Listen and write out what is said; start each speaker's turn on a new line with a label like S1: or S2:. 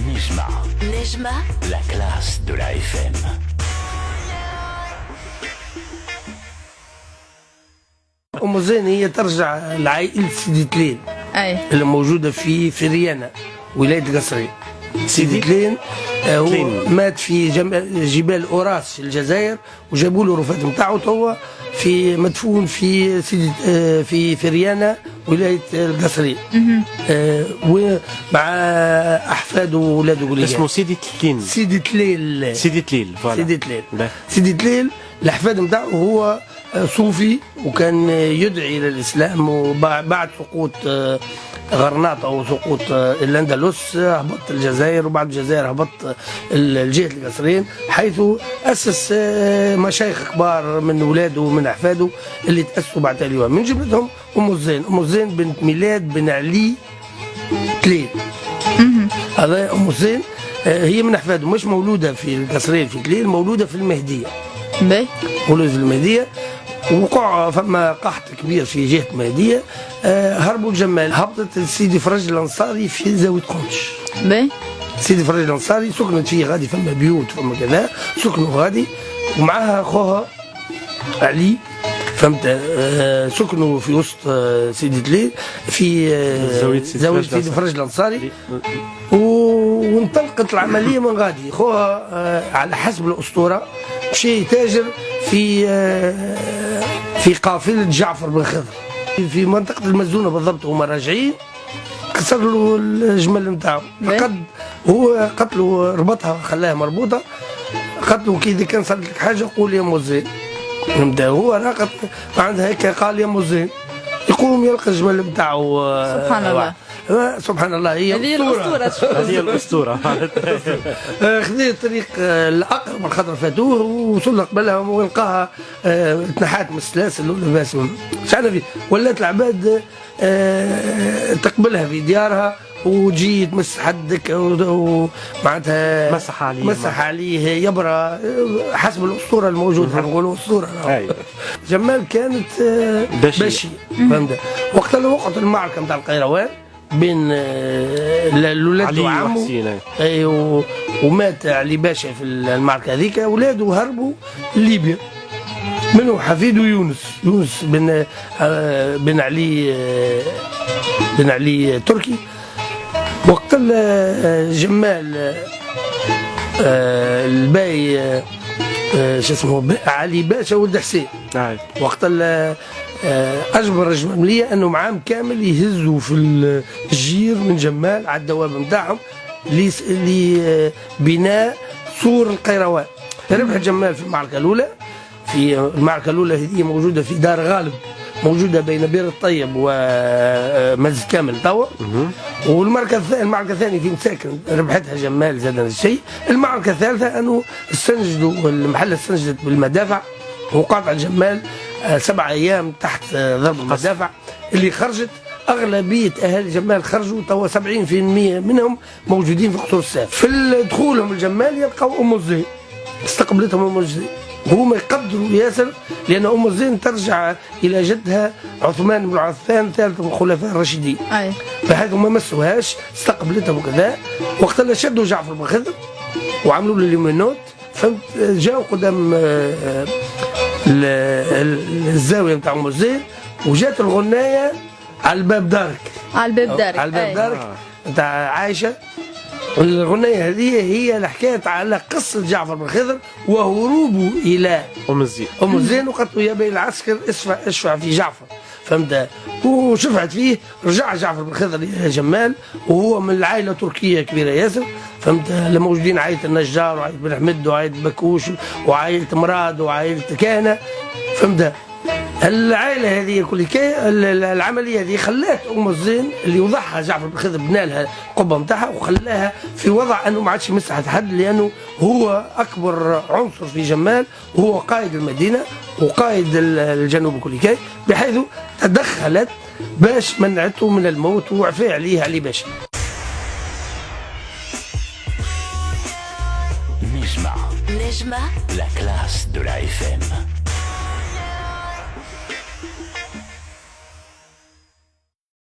S1: نجمة la classe de la FM.
S2: أم زين هي ترجع لعائلة سيدي تلين اللي موجودة في فريانة ولاية القصرية. سيدي تلين هو مات في جبال أوراس في الجزائر، وجابوا له رفات نتاعو توا في مدفون في في فريانة ولاية القصرية، ومع أحفاده وولاده كلهم.
S3: اسمه سيدي تلين.
S2: سيدي تليل.
S3: سيدي تليل.
S2: سيدي تليل. سيدي تليل الأحفاد نتاعو هو صوفي، وكان يدعي إلى الإسلام، وبعد سقوط غرناطة أو سقوط الأندلس هبط الجزائر، وبعد الجزائر هبط الجهة القصريين، حيث أسس مشايخ كبار من أولاده ومن أحفاده اللي تأسسوا بعد اليوم، من جملتهم أم الزين. أم الزين بنت ميلاد بن علي تلين. هذا أم الزين هي من أحفاده، مش مولودة في القصرين في تلين، مولودة في المهدية. مولودة في المهدية، وقع فما قحط كبير في جهة المهدية، هربوا الجمال، هبطت سيدي فرج الأنصاري في زاوية قنش. سيدي فرج الأنصاري سكنت فيه غادي، فما بيوت فما كذا، سكنوا غادي، ومعها أخوها علي، فهمت، سكنوا في وسط سيدي تليل في زاوية سيدي فرج الأنصاري. وانطلقت العملية من غادي. أخوها على حسب الأسطورة مشي تاجر في قافلة جعفر بن خضر في منطقة المزونة بالضبط، هما راجعين كسر له الجمل نتاعو، هو قتله، ربطها خلاها مربوطة، قتله كي إذا كان صارت لك حاجة قول يا مزين. هو راقد عندها هيك، قال يا مزين، يقوم يلقى الجمل نتاعو.
S3: سبحان الله.
S2: سبحان الله. هي
S3: هذه الأسطورة.
S2: خذي الطريق الأقرب الخضر فاتوه، ووصل قبلها ولقاها تنحات من السلاسل ولباس شعنا فيه، ولات العباد تقبلها في ديارها، وتجي تمس حدك ومعناتها مسح عليه يبرى حسب الأسطورة الموجودة. نقولوا أسطورة. جمال كانت باشية، فهمت. وقت اللي وقعت المعركة نتاع القيروان بين الولاد وعمه، ومات علي باشا في المعركة هذيك، اولاده هربوا ليبيا، منه حفيده يونس بن علي تركي. وقت جمال الباي شو اسمه علي باشا ولد حسين، وقت اجبر الجماليه انهم عام كامل يهزوا في الجير من جمال على الدواب نتاعهم لبناء سور القيروان. ربح جمال في المعركه الاولى. في المعركه الاولى هذه موجوده في دار غالب، موجوده بين بير الطيب ومسجد كامل توا. والمعركه الثانيه في مساكن ربحتها جمال زاد الشيء. المعركه الثالثه انه استنجدوا المحله، استنجدت بالمدافع، وقاطع الجمال 7 أيام تحت ضرب المدافع اللي خرجت. أغلبية أهالي جمال خرجوا، توا 70% منهم موجودين في قصور الساف. في دخولهم الجمال يلقوا أم الزين، استقبلتهم أم الزين، وهم يقدروا ياسر لأن أم الزين ترجع إلى جدها عثمان بن عفان ثالث الخلفاء الراشدين. فهذا ما مسوهاش، استقبلتهم وكذا. وقت اللي شدوا جعفر بن خضر وعملوا له اليمينوت، فهمت، جاوا قدام الزاويه نتاع ام الزين، وجات الغنايه على الباب دارك، على الباب دارك نتاع عائشه. الغنايه هذه هي اللي حكيت على قصه جعفر بن خضر وهروبه الى ام الزين وقالت له يا بين العسكر اشفع في جعفر، فهمت. وشفعت فيه، رجع جعفر بن خضر الى جمال، وهو من العائله تركيه كبيره ياسر، فهمت. موجودين عائله النجار وعائله بن حمد وعائله بكوش وعائله مراد وعائله كهنه، فهمت. العائله هذه كل العمليه هذه خلات ام الزين اللي وضعها جعفر بن خضر، بنى لها القبه نتاعها وخلاها في وضع انه ما عادش يمس حد، لانه هو اكبر عنصر في جمال، وهو قائد المدينه وقائد الجنوب كل بحيث تدخلت باش منعته من الموت وعفى عليه علي باشا.
S1: نجمة la classe de la FM.